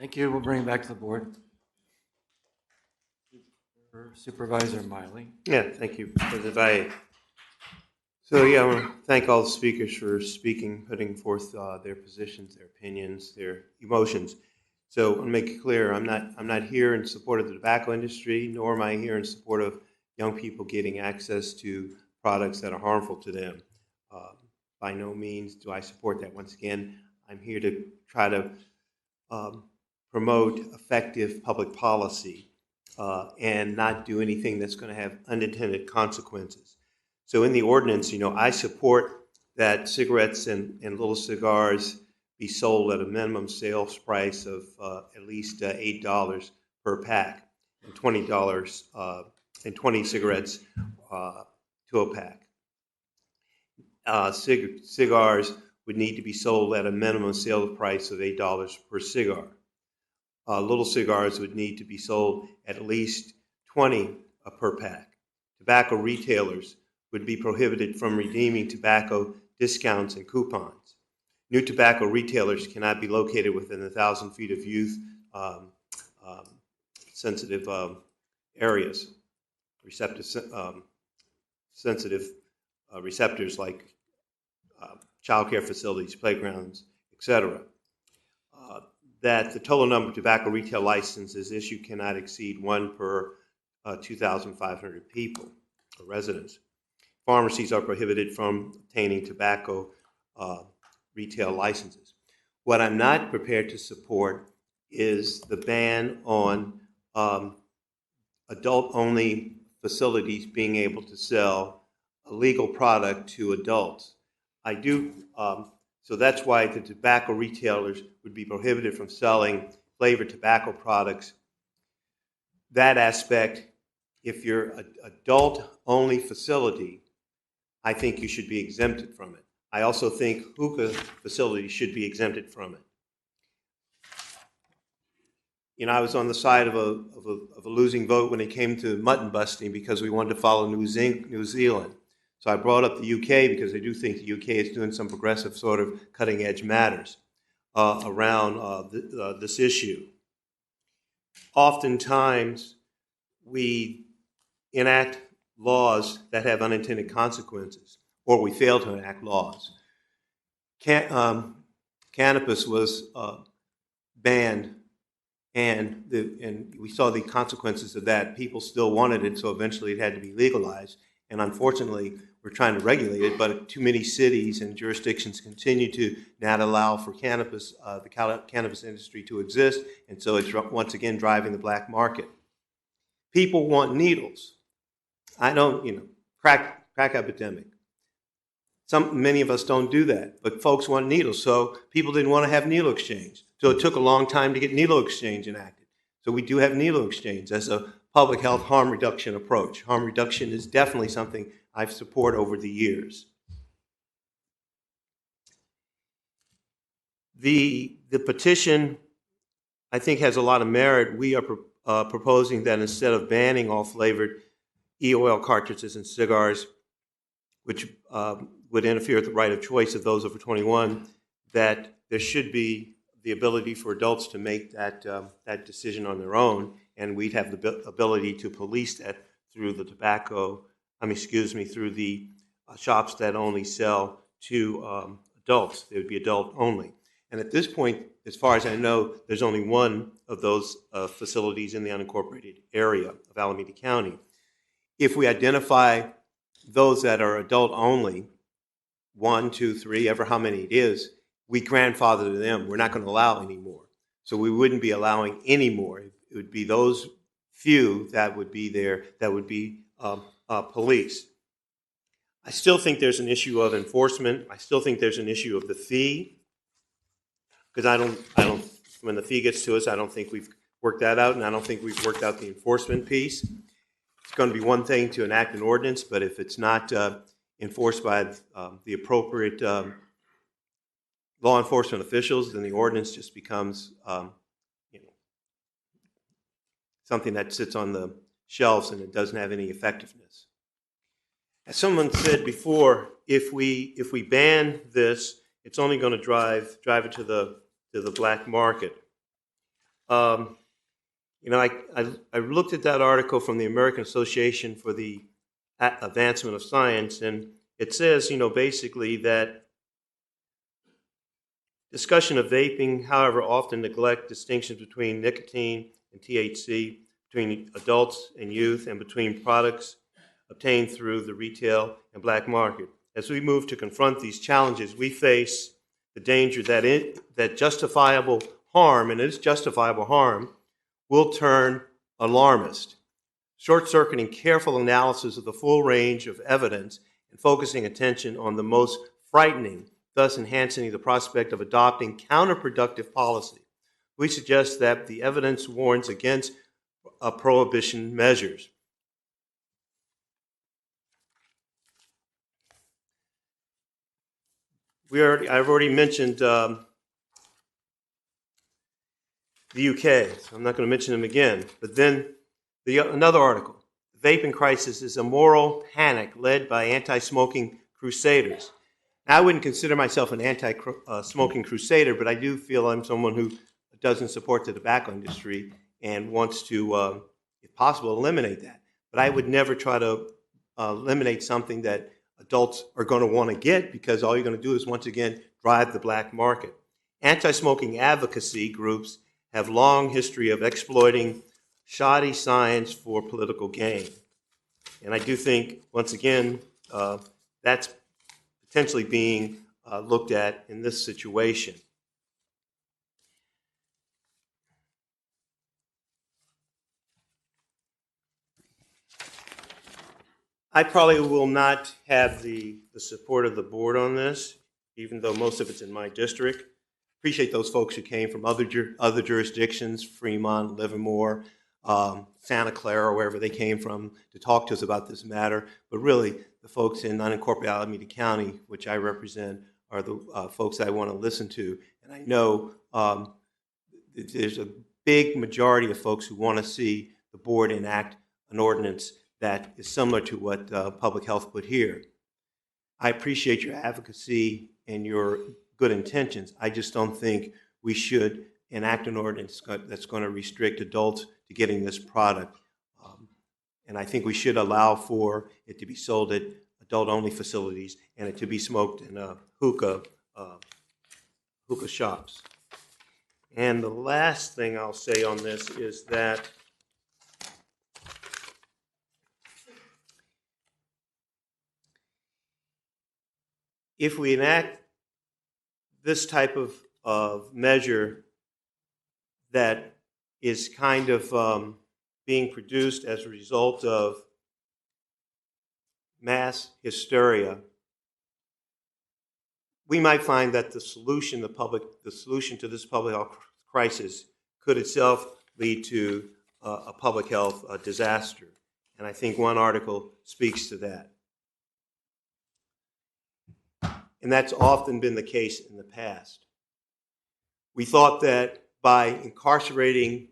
Thank you. We'll bring it back to the board. Supervisor Miley. Yeah, thank you, President Valle. So I want to thank all the speakers for speaking, putting forth their positions, their opinions, their emotions. So I want to make it clear, I'm not here in support of the tobacco industry, nor am I here in support of young people getting access to products that are harmful to them. By no means do I support that. Once again, I'm here to try to promote effective public policy and not do anything that's going to have unintended consequences. So in the ordinance, I support that cigarettes and little cigars be sold at a minimum sales price of at least $8 per pack and $20 and 20 cigarettes to a pack. Cigars would need to be sold at a minimum sales price of $8 per cigar. Little cigars would need to be sold at least 20 per pack. Tobacco retailers would be prohibited from redeeming tobacco discounts and coupons. New tobacco retailers cannot be located within 1,000 feet of youth sensitive areas, sensitive receptors like child care facilities, playgrounds, etc. That the total number of tobacco retail licenses issued cannot exceed 1 per 2,500 people or residents. Pharmacies are prohibited from obtaining tobacco retail licenses. What I'm not prepared to support is the ban on adult-only facilities being able to sell a legal product to adults. So that's why the tobacco retailers would be prohibited from selling flavored tobacco products. That aspect, if you're an adult-only facility, I think you should be exempted from it. I also think hookah facilities should be exempted from it. I was on the side of a losing vote when it came to mutton busting because we wanted to follow New Zealand. So I brought up the UK because I do think the UK is doing some progressive sort of cutting-edge matters around this issue. Oftentimes, we enact laws that have unintended consequences, or we fail to enact laws. Cannabis was banned, and we saw the consequences of that. People still wanted it, so eventually it had to be legalized. And unfortunately, we're trying to regulate it, but too many cities and jurisdictions continue to not allow for cannabis, the cannabis industry to exist, and so it's once again driving the black market. People want needles. I don't, crack epidemic. Many of us don't do that, but folks want needles, so people didn't want to have needle exchange. So it took a long time to get needle exchange enacted. So we do have needle exchange as a public health harm reduction approach. Harm reduction is definitely something I've supported over the years. The petition, I think, has a lot of merit. We are proposing that instead of banning all flavored e-oil cartridges and cigars, which would interfere with the right of choice of those over 21, that there should be the ability for adults to make that decision on their own, and we'd have the ability to police that through the through the shops that only sell to adults. They would be adult only. And at this point, as far as I know, there's only one of those facilities in the unincorporated area of Alameda County. If we identify those that are adult only, 1, 2, 3, ever how many it is, we grandfather them. We're not going to allow anymore. So we wouldn't be allowing any more. It would be those few that would be there that would be policed. I still think there's an issue of enforcement. I still think there's an issue of the fee, because I don't. When the fee gets to us, I don't think we've worked that out, and I don't think we've worked out the enforcement piece. It's going to be one thing to enact an ordinance, but if it's not enforced by the appropriate law enforcement officials, then the ordinance just becomes something that sits on the shelves and it doesn't have any effectiveness. As someone said before, if we ban this, it's only going to drive it to the black market. You know, I looked at that article from the American Association for the Advancement of Science, and it says, you know, basically that discussion of vaping, however, often neglect distinctions between nicotine and THC, between adults and youth, and between products obtained through the retail and black market. As we move to confront these challenges, we face the danger that justifiable harm, and it is justifiable harm, will turn alarmist. Short-circuiting careful analysis of the full range of evidence and focusing attention on the most frightening, thus enhancing the prospect of adopting counterproductive policy. We suggest that the evidence warns against prohibition measures. I've already mentioned the UK, so I'm not going to mention them again. But then another article, the vaping crisis is a moral panic led by anti-smoking crusaders. Now, I wouldn't consider myself an anti-smoking crusader, but I do feel I'm someone who doesn't support the tobacco industry and wants to, if possible, eliminate that. But I would never try to eliminate something that adults are going to want to get, because all you're going to do is, once again, drive the black market. Anti-smoking advocacy groups have long history of exploiting shoddy science for political gain. And I do think, once again, that's potentially being looked at in this situation. I probably will not have the support of the board on this, even though most of it's in my district. Appreciate those folks who came from other jurisdictions, Fremont, Livermore, Santa Clara, wherever they came from, to talk to us about this matter. But really, the folks in unincorporated Alameda County, which I represent, are the folks I want to listen to. And I know there's a big majority of folks who want to see the board enact an ordinance that is similar to what public health put here. I appreciate your advocacy and your good intentions. I just don't think we should enact an ordinance that's going to restrict adults to getting this product. And I think we should allow for it to be sold at adult-only facilities and it to be smoked in hookah shops. And the last thing I'll say on this is that if we enact this type of measure that is kind of being produced as a result of mass hysteria, we might find that the solution to this public health crisis could itself lead to a public health disaster. And I think one article speaks to that. And that's often been the case in the past. We thought that by incarcerating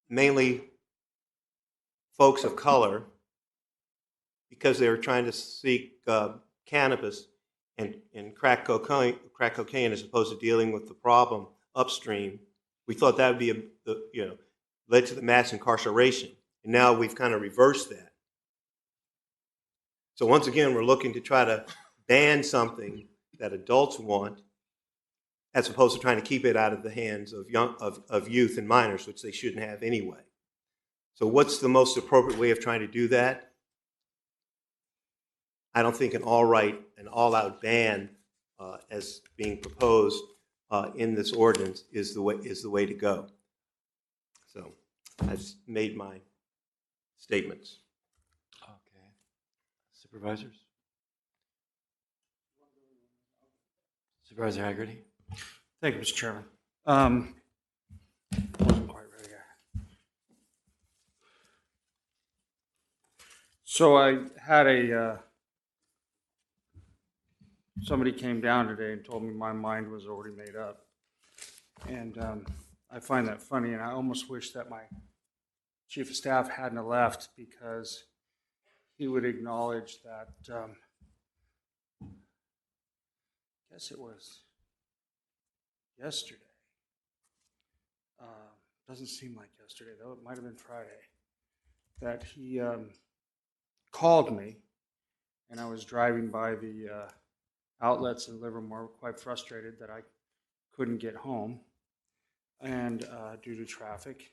mainly folks of color because they were trying to seek cannabis and crack cocaine as opposed to dealing with the problem upstream, we thought that would be led to the mass incarceration. And now we've kind of reversed that. So once again, we're looking to try to ban something that adults want, as opposed to trying to keep it out of the hands of youth and minors, which they shouldn't have anyway. So what's the most appropriate way of trying to do that? I don't think an all-out ban, as being proposed in this ordinance, is the way to go. So I've made my statements. Okay. Supervisors? Supervisor Haggerty? Thank you, Mr. Chairman. Wasn't quite ready yet. So I had somebody came down today and told me my mind was already made up. And I find that funny, and I almost wish that my chief of staff hadn't left, because he would acknowledge that, I guess it was yesterday, doesn't seem like yesterday though, it might have been Friday, that he called me, and I was driving by the outlets in Livermore, quite frustrated that I couldn't get home, and due to traffic.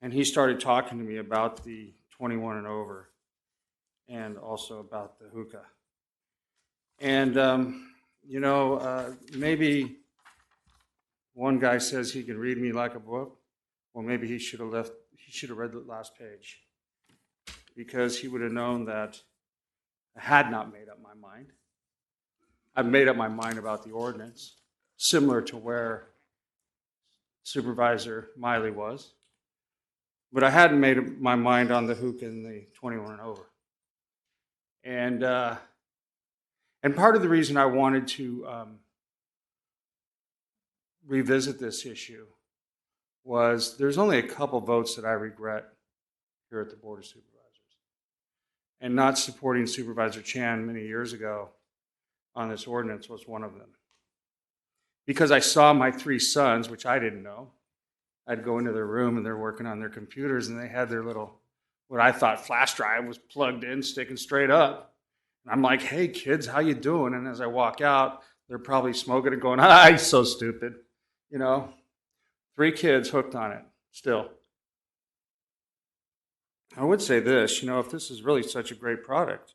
And he started talking to me about the 21 and over, and also about the hookah. And maybe one guy says he can read me like a book. Well, maybe he should have read the last page, because he would have known that I had not made up my mind. I've made up my mind about the ordinance, similar to where Supervisor Miley was, but I hadn't made up my mind on the hookah and the 21 and over. And part of the reason I wanted to revisit this issue was there's only a couple votes that I regret here at the Board of Supervisors. And not supporting Supervisor Chan many years ago on this ordinance was one of them. Because I saw my 3 sons, which I didn't know. I'd go into their room and they're working on their computers, and they had their little, what I thought flash drive was plugged in, sticking straight up. And I'm like, hey kids, how you doing? And as I walk out, they're probably smoking and going, ah, he's so stupid. 3 kids hooked on it still. I would say this, if this is really such a great product,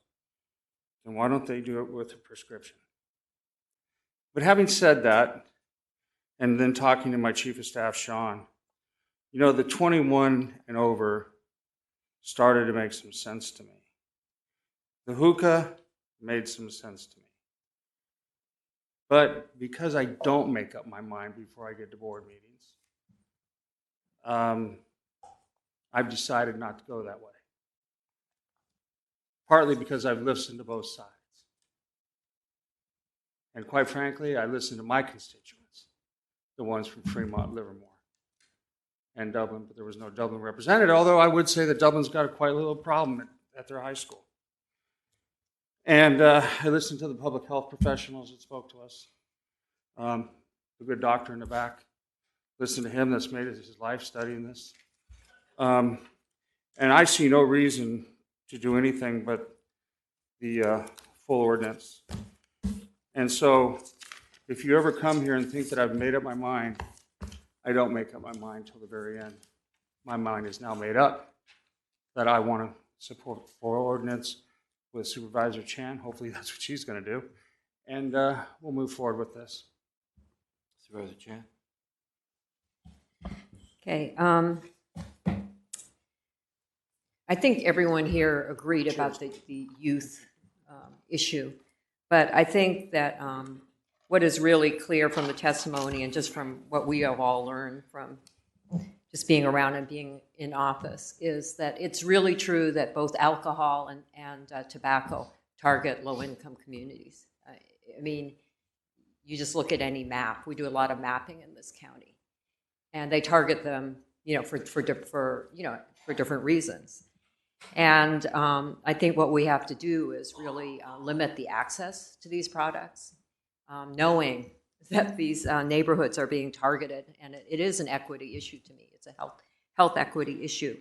then why don't they do it with a prescription? But having said that, and then talking to my Chief of Staff, Sean, the 21 and over started to make some sense to me. The hookah made some sense to me. But because I don't make up my mind before I get to board meetings, I've decided not to go that way. Partly because I've listened to both sides. And quite frankly, I listened to my constituents, the ones from Fremont, Livermore, and Dublin, but there was no Dublin represented, although I would say that Dublin's got a quite little problem at their high school. And I listened to the public health professionals that spoke to us. The good doctor in the back, listened to him, that's made it his life studying this. And I see no reason to do anything but the full ordinance. And so if you ever come here and think that I've made up my mind, I don't make up my mind till the very end. My mind is now made up that I want to support the full ordinance with Supervisor Chan. Hopefully that's what she's going to do. And we'll move forward with this. Supervisor Chan. Okay. I think everyone here agreed about the youth issue, but I think that what is really clear from the testimony and just from what we have all learned from just being around and being in office is that it's really true that both alcohol and tobacco target low-income communities. I mean, you just look at any map. We do a lot of mapping in this county, and they target them, for different reasons. And I think what we have to do is really limit the access to these products, knowing that these neighborhoods are being targeted, and it is an equity issue to me. It's a health equity issue.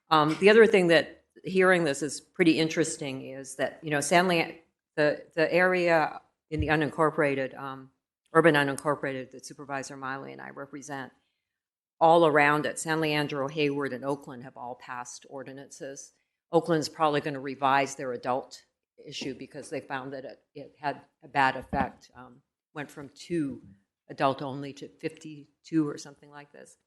The other thing that hearing this is pretty interesting is that the area in the unincorporated, urban unincorporated that Supervisor Miley and I represent, all around it, San Leandro, Hayward, and Oakland have all passed ordinances. Oakland's probably going to revise their adult issue because they found that it had a bad effect. Went from 2 adult only to 52 or something like this.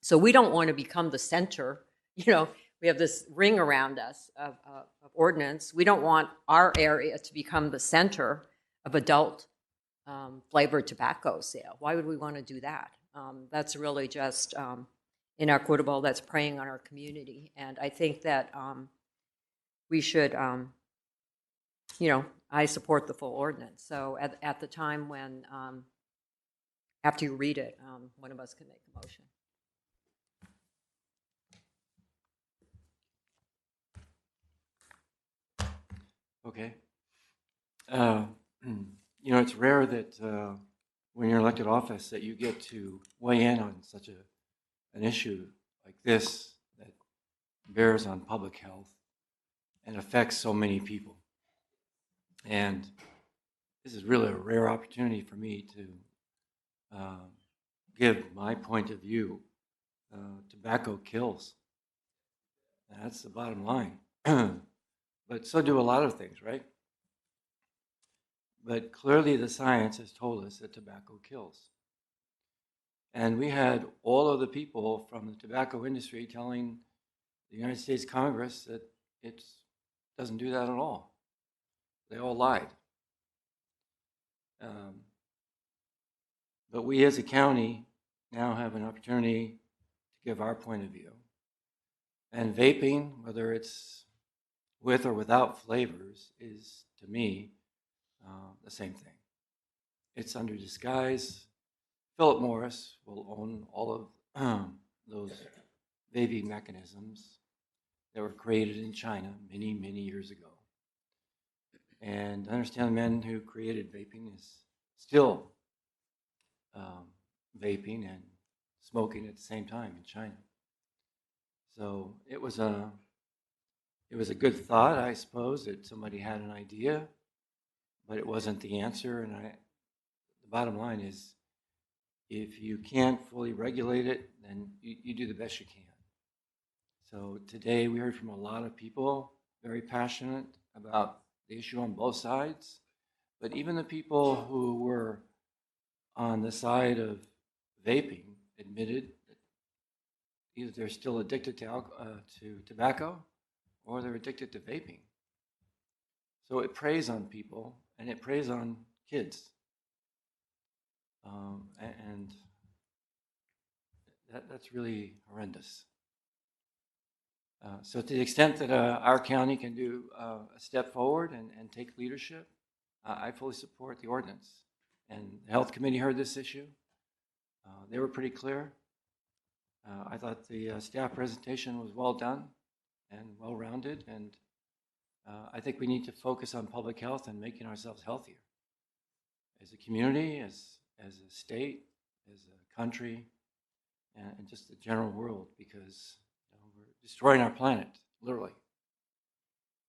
So we don't want to become the center. We have this ring around us of ordinance. We don't want our area to become the center of adult flavored tobacco sale. Why would we want to do that? That's really just inequitable. That's preying on our community. And I think that we should, I support the full ordinance. So at the time when, after you read it, one of us can make a motion. Okay. It's rare that when you're elected office that you get to weigh in on such a an issue like this that bears on public health and affects so many people. And this is really a rare opportunity for me to give my point of view. Tobacco kills. That's the bottom line. But so do a lot of things, right? But clearly the science has told us that tobacco kills. And we had all of the people from the tobacco industry telling the United States Congress that it doesn't do that at all. They all lied. But we as a county now have an opportunity to give our point of view. And vaping, whether it's with or without flavors, is, to me, the same thing. It's under disguise. Philip Morris will own all of those vaping mechanisms that were created in China many, many years ago. And I understand the man who created vaping is still vaping and smoking at the same time in China. So it was a good thought, I suppose, that somebody had an idea, but it wasn't the answer. And the bottom line is, if you can't fully regulate it, then you do the best you can. So today we heard from a lot of people very passionate about the issue on both sides, but even the people who were on the side of vaping admitted that either they're still addicted to tobacco or they're addicted to vaping. So it preys on people and it preys on kids. And that's really horrendous. So to the extent that our county can do a step forward and take leadership, I fully support the ordinance. And the Health Committee heard this issue. They were pretty clear. I thought the staff presentation was well done and well-rounded, and I think we need to focus on public health and making ourselves healthier as a community, as a state, as a country, and just the general world, because we're destroying our planet, literally.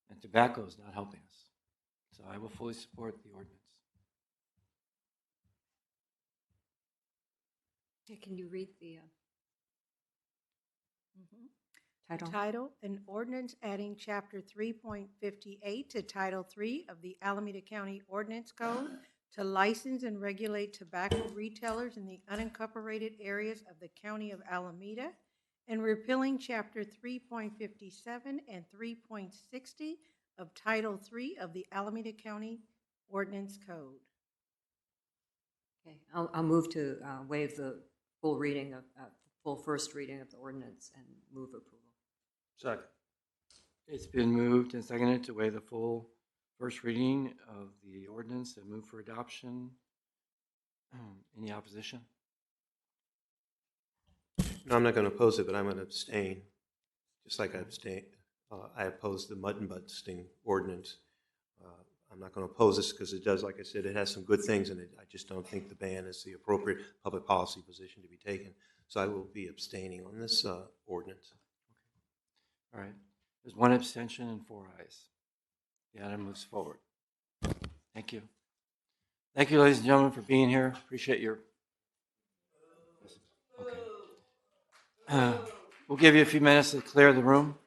And tobacco is not helping us. So I will fully support the ordinance. Yeah, can you read the title? Title, an ordinance adding Chapter 3.58 to Title 3 of the Alameda County Ordinance Code to license and regulate tobacco retailers in the unincorporated areas of the County of Alameda, and repealing Chapter 3.57 and 3.60 of Title 3 of the Alameda County Ordinance Code. Okay, I'll move to waive the full reading of full first reading of the ordinance and move approval. Second. It's been moved and seconded to waive the full first reading of the ordinance and move for adoption. Any opposition? No, I'm not going to oppose it, but I'm going to abstain, just like I opposed the mud and busting ordinance. I'm not going to oppose this because it does, like I said, it has some good things in it. I just don't think the ban is the appropriate public policy position to be taken. So I will be abstaining on this ordinance. All right. There's one abstention and 4 ayes. The item moves forward. Thank you. Thank you, ladies and gentlemen, for being here. Appreciate your. Okay. We'll give you a few minutes to clear the room.